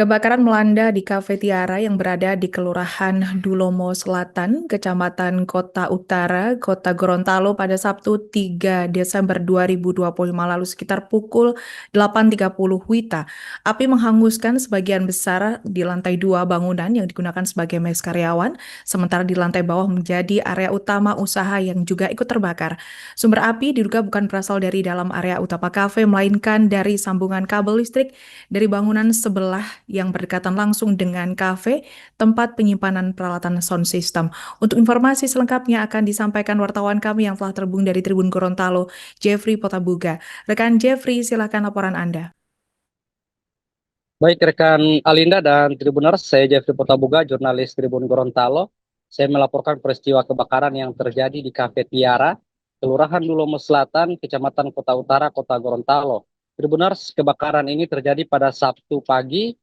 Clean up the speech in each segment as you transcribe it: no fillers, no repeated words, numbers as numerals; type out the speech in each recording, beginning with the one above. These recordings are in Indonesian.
Kebakaran melanda di Cafe Tiara yang berada di Kelurahan Dulomo Selatan, Kecamatan Kota Utara, Kota Gorontalo pada Sabtu 3 Desember 2025 lalu sekitar pukul 8.30 WITA. Api menghanguskan sebagian besar di lantai 2 bangunan yang digunakan sebagai mes karyawan, sementara di lantai bawah menjadi area utama usaha yang juga ikut terbakar. Sumber api diduga bukan berasal dari dalam area utama kafe, melainkan dari sambungan kabel listrik dari bangunan sebelah yang berdekatan langsung dengan kafe, tempat penyimpanan peralatan sound system. Untuk informasi selengkapnya akan disampaikan wartawan kami yang telah terhubung dari Tribun Gorontalo, Jeffrey Potabuga. Rekan Jeffrey, silakan laporan Anda. Baik rekan Alinda dan Tribuners, saya Jeffrey Potabuga, jurnalis Tribun Gorontalo. Saya melaporkan peristiwa kebakaran yang terjadi di Cafe Tiara, Kelurahan Dulomo Selatan, Kecamatan Kota Utara, Kota Gorontalo. Tribuners, kebakaran ini terjadi pada Sabtu pagi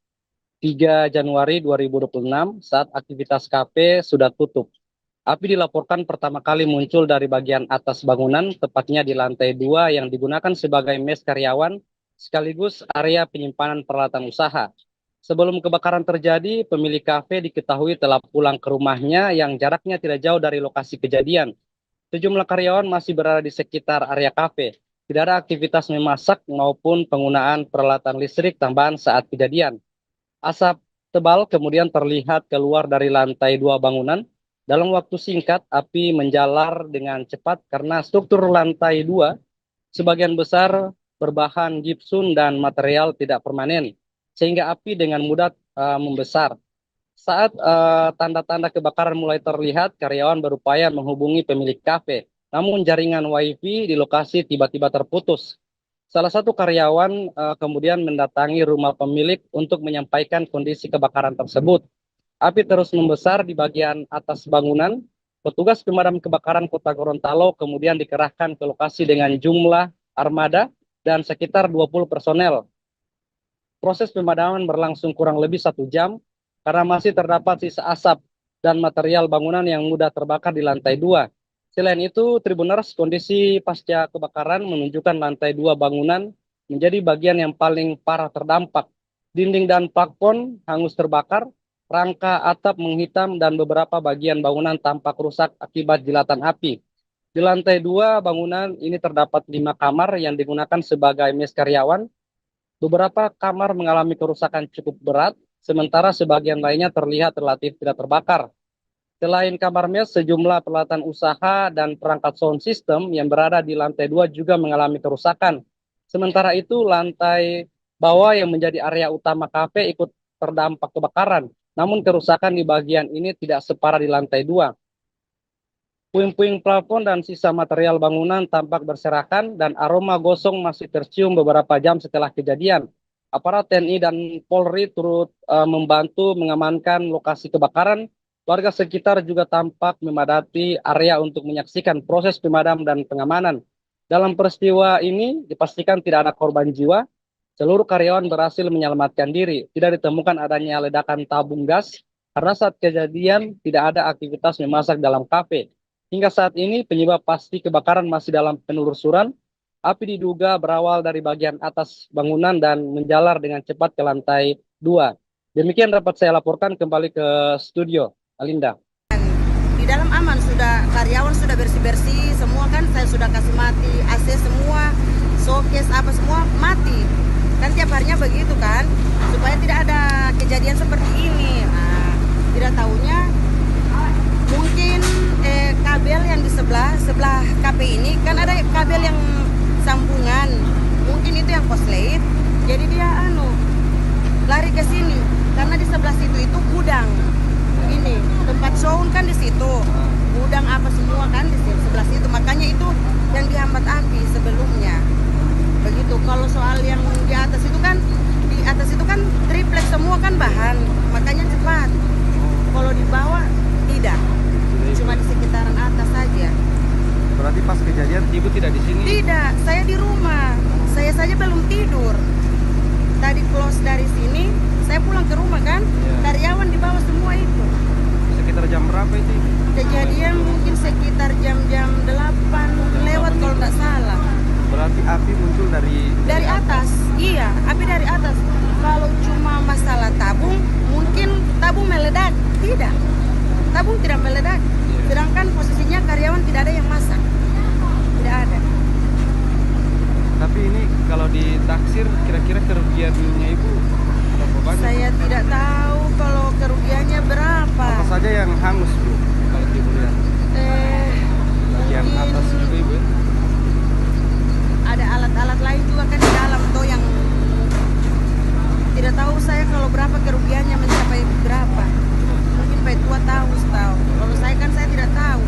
3 Januari 2026 saat aktivitas kafe sudah tutup. Api dilaporkan pertama kali muncul dari bagian atas bangunan, tepatnya di lantai 2 yang digunakan sebagai mes karyawan sekaligus area penyimpanan peralatan usaha. Sebelum kebakaran terjadi, pemilik kafe diketahui telah pulang ke rumahnya yang jaraknya tidak jauh dari lokasi kejadian. Sejumlah karyawan masih berada di sekitar area kafe. Tidak ada aktivitas memasak maupun penggunaan peralatan listrik tambahan saat kejadian. Asap tebal kemudian terlihat keluar dari lantai 2 bangunan. Dalam waktu singkat, api menjalar dengan cepat karena struktur lantai 2 sebagian besar berbahan gipsum dan material tidak permanen, sehingga api dengan mudah membesar. Saat tanda-tanda kebakaran mulai terlihat, karyawan berupaya menghubungi pemilik kafe. Namun jaringan WiFi di lokasi tiba-tiba terputus. Salah satu karyawan kemudian mendatangi rumah pemilik untuk menyampaikan kondisi kebakaran tersebut. Api terus membesar di bagian atas bangunan. Petugas pemadam kebakaran Kota Gorontalo kemudian dikerahkan ke lokasi dengan jumlah armada dan sekitar 20 personel. Proses pemadaman berlangsung kurang lebih 1 jam karena masih terdapat sisa asap dan material bangunan yang mudah terbakar di lantai 2. Selain itu, Tribuners, kondisi pasca kebakaran menunjukkan lantai 2 bangunan menjadi bagian yang paling parah terdampak. Dinding dan plafon hangus terbakar, rangka atap menghitam dan beberapa bagian bangunan tampak rusak akibat jilatan api. Di lantai 2 bangunan ini terdapat 5 kamar yang digunakan sebagai mes karyawan. Beberapa kamar mengalami kerusakan cukup berat, sementara sebagian lainnya terlihat relatif tidak terbakar. Selain kamar mes, sejumlah peralatan usaha dan perangkat sound system yang berada di lantai 2 juga mengalami kerusakan. Sementara itu, lantai bawah yang menjadi area utama kafe ikut terdampak kebakaran. Namun kerusakan di bagian ini tidak separah di lantai 2. Puing-puing plafon dan sisa material bangunan tampak berserakan dan aroma gosong masih tercium beberapa jam setelah kejadian. Aparat TNI dan Polri turut membantu mengamankan lokasi kebakaran. Warga sekitar juga tampak memadati area untuk menyaksikan proses pemadam dan pengamanan. Dalam peristiwa ini dipastikan tidak ada korban jiwa. Seluruh karyawan berhasil menyelamatkan diri. Tidak ditemukan adanya ledakan tabung gas karena saat kejadian tidak ada aktivitas memasak dalam kafe. Hingga saat ini penyebab pasti kebakaran masih dalam penelusuran. Api diduga berawal dari bagian atas bangunan dan menjalar dengan cepat ke lantai 2. Demikian dapat saya laporkan kembali ke studio, Alinda. Di dalam aman, sudah karyawan sudah bersih-bersih, semua kan saya sudah kasih mati, AC semua, showcase apa semua mati. Kan tiap harinya begitu kan, supaya tidak ada kejadian seperti ini. Nah, tidak tahunya mungkin kabel yang di sebelah KP ini kan ada kabel yang sambungan, mungkin itu yang korslet, jadi dia lari ke sini karena di sebelah situ itu gudang, ini tempat sound kan di situ, gudang apa semua kan di sebelah situ, makanya itu yang dihambat api sebelumnya begitu. Kalau soal yang di atas itu kan triplek semua kan bahan, makanya cepat. Kalau di bawah tidak, cuma di sekitaran atas saja. Berarti pas kejadian ibu tidak di sini? Tidak, saya di rumah. Saya saja belum tidur. Tadi close dari sini, saya pulang ke rumah kan. Karyawan di bawah semua itu. Sekitar jam berapa itu? Kejadian mungkin sekitar jam-jam 8 lewat kalau nggak salah. Berarti api muncul dari Dari atas. Iya, api dari atas. Kalau cuma masalah tabung tidak. Tabung tidak meledak. Sedangkan posisinya karyawan tidak ada yang masak. Tidak ada. Tapi ini kalau ditaksir kira-kira kerugiannya Ibu berapa banyak? Saya tidak tahu kalau kerugiannya berapa. Apa saja yang hangus Bu? Kalau Ibu lihat. Bagian Mungkin atas juga Ibu. Ya? ada alat-alat lain juga kan di dalam tuh yang tidak tahu saya kalau berapa kerugiannya mencapai berapa. Mungkin Pak Tua tahu setahu. Kalau saya kan saya tidak tahu.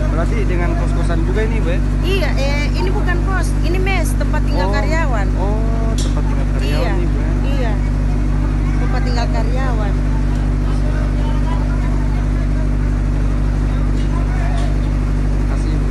Berarti dengan kos-kosan juga ini Bu? Ya? Iya, ini bukan kos, ini mes tempat tinggal karyawan. Oh, tempat tinggal karyawan Iya, nih Bu. Ya? iya, tempat tinggal karyawan. Kasih Ibu.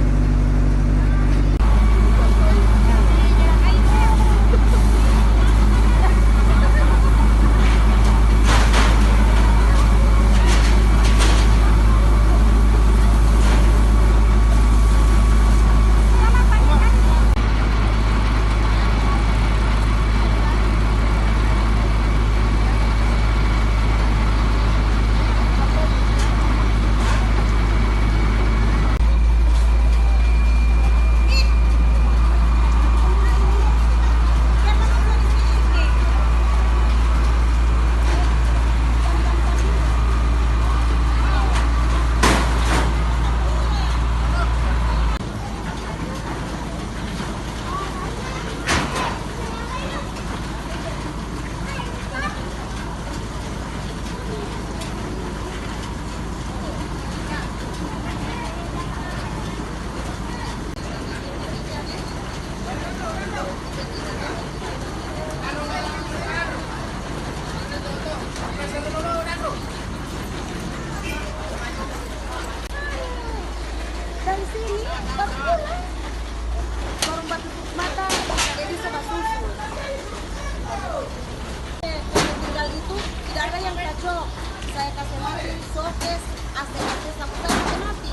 Dari sini baru pulang. Baru tutup mata, jadi sama susu. Yang tinggal itu tidak ada yang cocok. Saya kasih mati, sokes, AC sampai saya mati.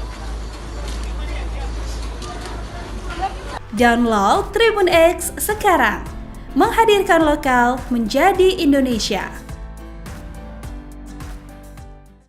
Download Tribun X sekarang, menghadirkan lokal menjadi Indonesia.